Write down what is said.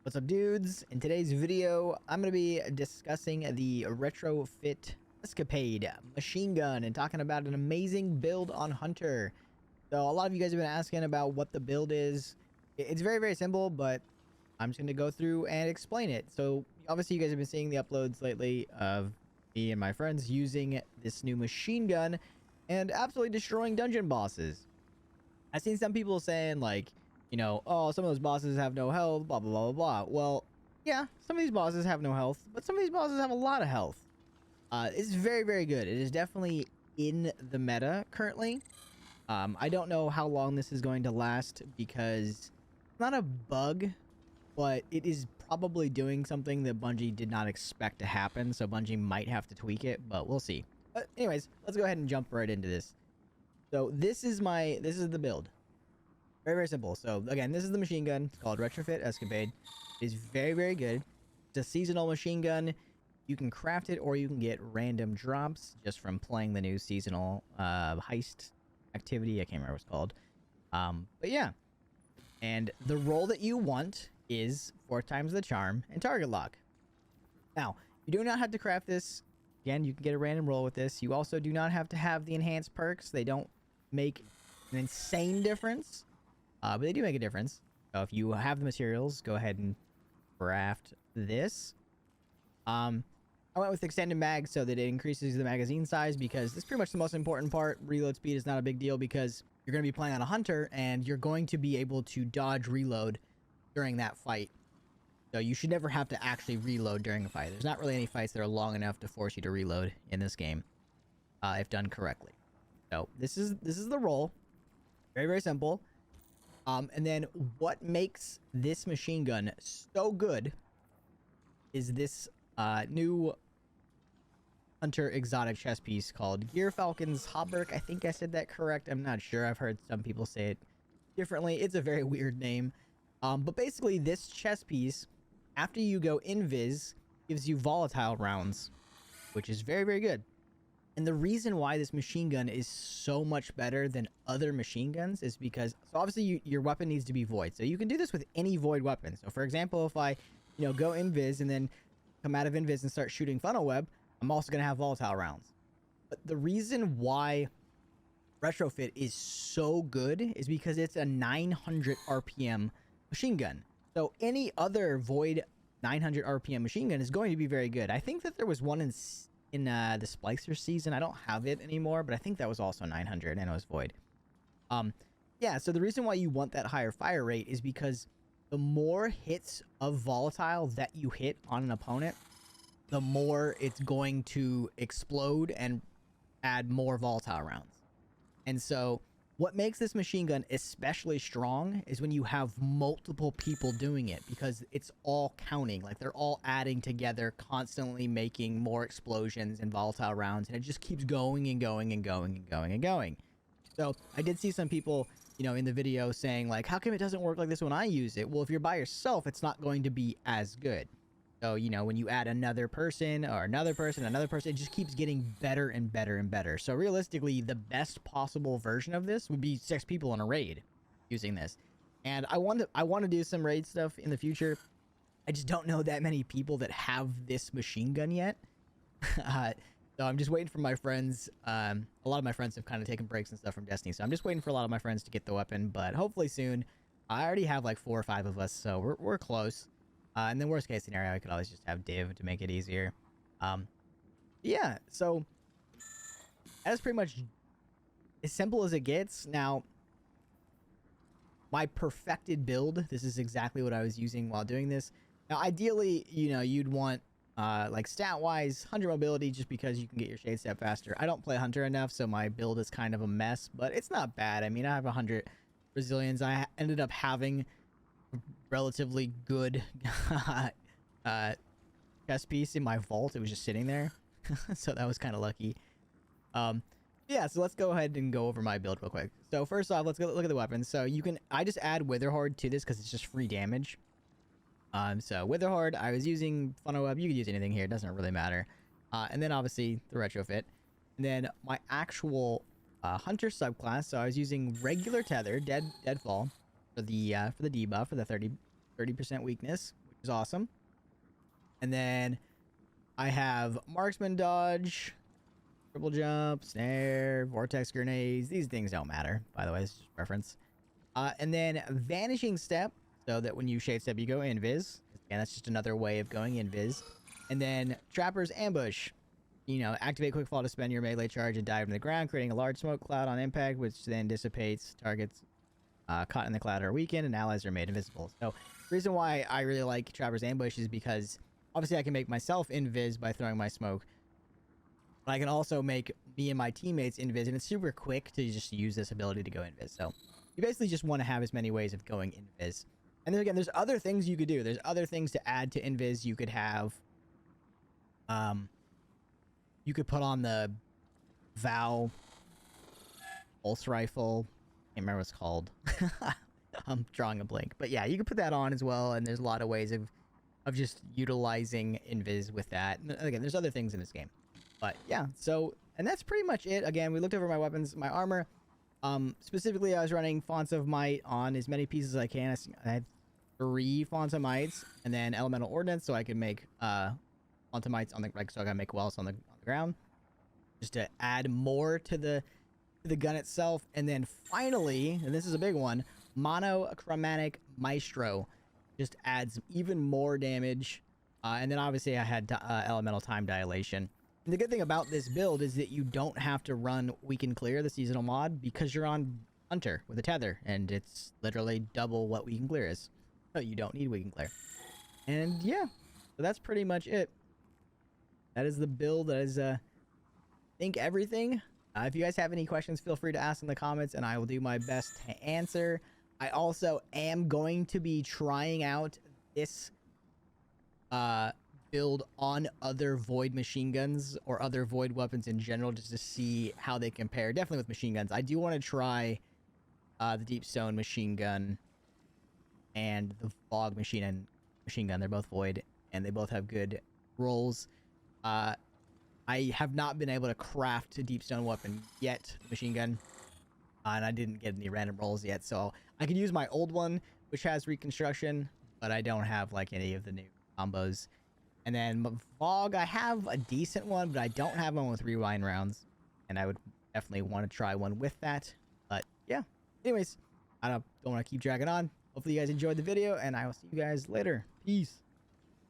What's up, dudes? In today's video, I'm going to be discussing the Retrofit Escapade machine gun and talking about an amazing build on Hunter. So a lot of you guys have been asking about what the build is. It's very, very simple, but I'm just going to go through and explain it. So obviously you guys have been seeing the uploads lately of me and my friends using this new machine gun and absolutely destroying dungeon bosses. I've seen some people saying like, you know, oh, some of those bosses have no health, blah, blah, blah, blah, blah. Well, yeah, some of these bosses have no health, but some of these bosses have a lot of health. It's very, very good. It is definitely in the meta currently. I don't know how long this is going to last because it's not a bug, but it is probably doing something that Bungie did not expect to happen. So Bungie might have to tweak it, but we'll see. But anyways, let's go ahead and jump right into this. So this is the build. Very, very simple. So again, this is the machine gun. It's called Retrofit Escapade. It is very, very good. It's a seasonal machine gun. You can craft it or you can get random drops just from playing the new seasonal heist activity. I can't remember what it's called. But yeah. And the roll that you want is 4 times the charm and target lock. Now, you do not have to craft this. Again, you can get a random roll with this. You also do not have to have the enhanced perks. They don't make an insane difference. But they do make a difference. So if you have the materials, go ahead and craft this. I went with extended mag so that it increases the magazine size because this is pretty much the most important part. Reload speed is not a big deal because you're going to be playing on a hunter and you're going to be able to dodge reload during that fight. So you should never have to actually reload during a fight. There's not really any fights that are long enough to force you to reload in this game, if done correctly. So this is the roll. Very, very simple. And then what makes this machine gun so good is this new Hunter exotic chest piece called Gyrfalcons Hauberk. I think I said that correct. I'm not sure. I've heard some people say it differently. It's a very weird name. But basically this chest piece, after you go invis, gives you volatile rounds, which is very, very good. And the reason why this machine gun is so much better than other machine guns is because, so obviously your weapon needs to be void. So you can do this with any void weapon. So for example, if I, go invis and then come out of invis and start shooting funnel web, I'm also going to have volatile rounds. But the reason why Retrofit is so good is because it's a 900 RPM machine gun. So any other void 900 RPM machine gun is going to be very good. I think that there was one in the Splicer season. I don't have it anymore, but I think that was also 900 and it was void. Yeah, so the reason why you want that higher fire rate is because the more hits of volatile that you hit on an opponent, the more it's going to explode and add more volatile rounds. And so what makes this machine gun especially strong is when you have multiple people doing it, because it's all counting. Like they're all adding together, constantly making more explosions and volatile rounds, and it just keeps going and going and going and going and going. So I did see some people, in the video saying like, how come it doesn't work like this when I use it? Well, if you're by yourself, it's not going to be as good. So, when you add another person or another person, it just keeps getting better and better and better. So realistically, the best possible version of this would be 6 people in a raid using this. And I want to do some raid stuff in the future. I just don't know that many people that have this machine gun yet. So I'm just waiting for my friends. A lot of my friends have kind of taken breaks and stuff from Destiny. So I'm just waiting for a lot of my friends to get the weapon, but hopefully soon. I already have like 4 or 5 of us, so we're close. And then worst case scenario, I could always just have Div to make it easier. Yeah, so that's pretty much as simple as it gets. Now, my perfected build, this is exactly what I was using while doing this. Now, ideally, you'd want, like stat-wise, Hunter mobility, just because you can get your shade step faster. I don't play Hunter enough, so my build is kind of a mess, but it's not bad. I mean, I have 100 Brazilians. I ended up having relatively good chest piece in my vault. It was just sitting there. So that was kind of lucky. Yeah, so let's go ahead and go over my build real quick. So first off, let's go look at the weapons. So I just add Witherhorde to this because it's just free damage. So Witherhorde, I was using funnel web. You could use anything here, it doesn't really matter. And then obviously the retrofit. And then my actual hunter subclass, so I was using regular tether, deadfall, for the debuff for the 30% weakness, which is awesome. And then I have marksman dodge, triple jump, snare, vortex grenades. These things don't matter, by the way. This is just preference. And then vanishing step, so that when you shade step, you go invis. Again, that's just another way of going invis. And then trapper's ambush. You know, activate quick fall to spend your melee charge and dive into the ground, creating a large smoke cloud on impact, which then dissipates. Targets caught in the cloud are weakened, and allies are made invisible. So, the reason why I really like trapper's ambush is because obviously I can make myself invis by throwing my smoke. But I can also make me and my teammates invis, and it's super quick to just use this ability to go invis. So, you basically just want to have as many ways of going invis. And then again, there's other things you could do. There's other things to add to invis. You could have, you could put on the Vow pulse rifle. I can't remember what it's called. I'm drawing a blank. But yeah, you can put that on as well. And there's a lot of ways of just utilizing invis with that. And again, there's other things in this game. But yeah, so, and that's pretty much it. Again, we looked over my weapons, my armor. Specifically, I was running Fonts of Might on as many pieces as I can. I had 3 Fonts of Mights and then Elemental Ordnance, so I could make Fonts of Mights on the, like, so I gotta make wells on the ground, just to add more to the gun itself. And then finally, and this is a big one, Monochromatic Maestro just adds even more damage. And then obviously I had Elemental Time Dilation. And the good thing about this build is that you don't have to run Weaken Clear, the seasonal mod, because you're on Hunter with a tether, and it's literally double what Weaken Clear is. So you don't need Weaken Clear. And yeah, so that's pretty much it. That is the build. That is, I think, everything. If you guys have any questions, feel free to ask in the comments, and I will do my best to answer. I also am going to be trying out this build on other Void machine guns or other Void weapons in general, just to see how they compare. Definitely with machine guns. I do want to try the Deep Stone machine gun and the Fog machine gun. They're both Void, and they both have good rolls. I have not been able to craft a Deep Stone weapon yet, machine gun, and I didn't get any random rolls yet, so I could use my old one, which has reconstruction, but I don't have like any of the new combos. And then Fog, I have a decent one, but I don't have one with rewind rounds, and I would definitely want to try one with that. But yeah, anyways, I don't want to keep dragging on. Hopefully you guys enjoyed the video, and I will see you guys later. Peace.